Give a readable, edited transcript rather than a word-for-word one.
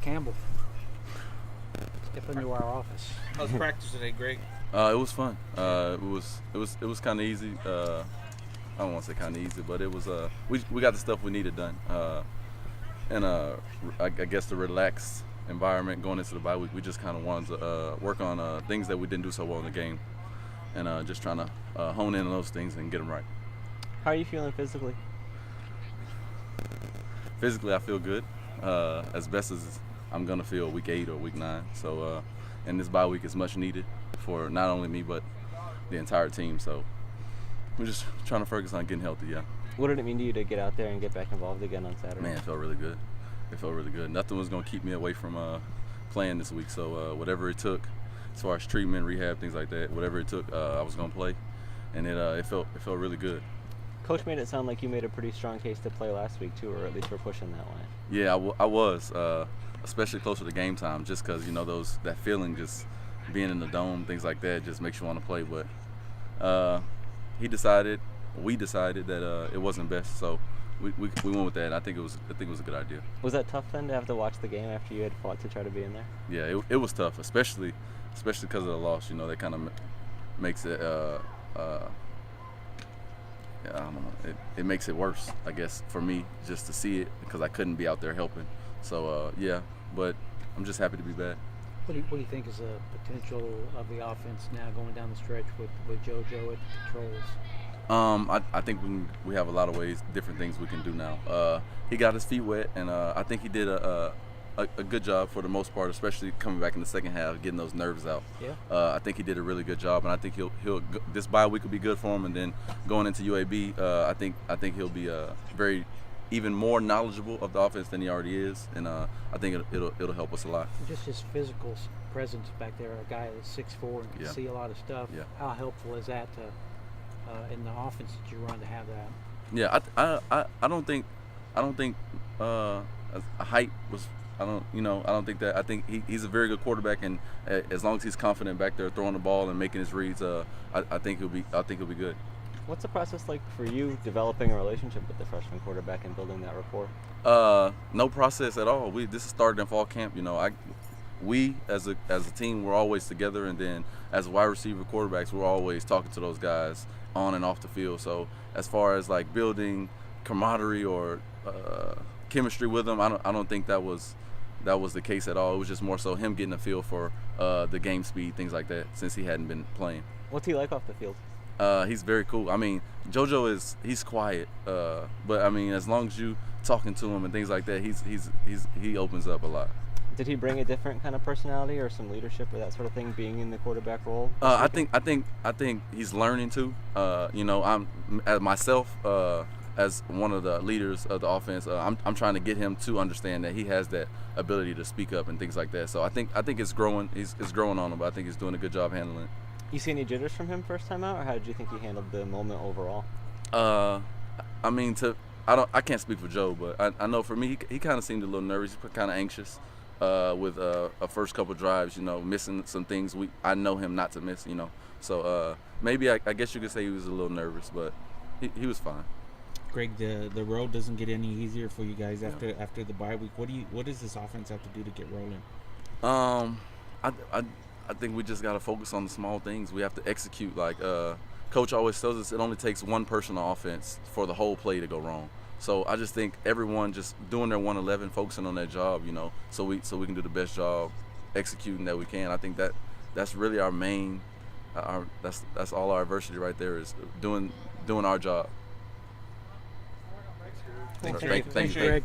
Campbell, step into our office. How's practice today, Greg? It was fun. It was kind of easy. I don't want to say kind of easy, but it was. We got the stuff we needed done. And I guess the relaxed environment going into the bye week, we just kind of wanted to work on things that we didn't do so well in the game, and just trying to hone in on those things and get them right. How are you feeling physically? Physically, I feel good, as best as I'm gonna feel week 8 or week 9. So, and this bye week is much needed for not only me but the entire team. So we're just trying to focus on getting healthy. Yeah. What did it mean to you to get out there and get back involved again on Saturday? Man, it felt really good. It felt really good. Nothing was gonna keep me away from playing this week. So whatever it took, as far as treatment, rehab, things like that, whatever it took, I was gonna play, and it felt really good. Coach made it sound like you made a pretty strong case to play last week too, or at least we're pushing that way. Yeah, I was, especially closer to game time, just because that feeling, just being in the dome, things like that, just makes you want to play. But we decided that it wasn't best, so we went with that. I think it was a good idea. Was that tough then to have to watch the game after you had fought to try to be in there? Yeah, it was tough, especially because of the loss. That kind of makes it. I don't know. It makes it worse, I guess, for me, just to see it, because I couldn't be out there helping. So yeah, but I'm just happy to be back. What do you think is the potential of the offense now going down the stretch with JoJo at the controls? I think we have a lot of different things we can do now. He got his feet wet, and I think he did a good job for the most part, especially coming back in the second half, getting those nerves out. Yeah. I think he did a really good job, and I think he'll this bye week will be good for him, and then going into UAB, I think he'll be even more knowledgeable of the offense than he already is, and I think it'll help us a lot. Just his physical presence back there, a guy that's 6'4" and can see a lot of stuff. Yeah. How helpful is that in the offense that you run to have that? Yeah, I don't think height was. I don't think that. I think he's a very good quarterback, and as long as he's confident back there throwing the ball and making his reads, I think he'll be good. What's the process like for you developing a relationship with the freshman quarterback and building that rapport? No process at all. This started in fall camp. We as a team, we're always together, and then as wide receiver quarterbacks, we're always talking to those guys on and off the field. So as far as like building camaraderie or chemistry with them, I don't think that was the case at all. It was just more so him getting a feel for the game speed, things like that, since he hadn't been playing. What's he like off the field? He's very cool. I mean, JoJo he's quiet, but I mean, as long as you talking to him and things like that, he opens up a lot. Did he bring a different kind of personality or some leadership or that sort of thing, being in the quarterback role? I think he's learning to. I'm as myself. As one of the leaders of the offense, I'm trying to get him to understand that he has that ability to speak up and things like that. So I think it's growing. It's growing on him, but I think he's doing a good job handling it. You see any jitters from him first time out, or how did you think he handled the moment overall? I mean, I can't speak for Joe, but I know for me, he kind of seemed a little nervous, kind of anxious with a first couple drives. Missing some things I know him not to miss. So maybe I guess you could say he was a little nervous, but he was fine. Greg, the road doesn't get any easier for you guys after the bye week. What does this offense have to do to get rolling? I think we just got to focus on the small things. We have to execute. Like Coach always tells us, it only takes one person on offense for the whole play to go wrong. So I just think everyone just doing their 111, focusing on their job, so we can do the best job executing that we can. I think that's really our main. That's all our adversity right there, is doing our job. Thanks, Thank you. Greg.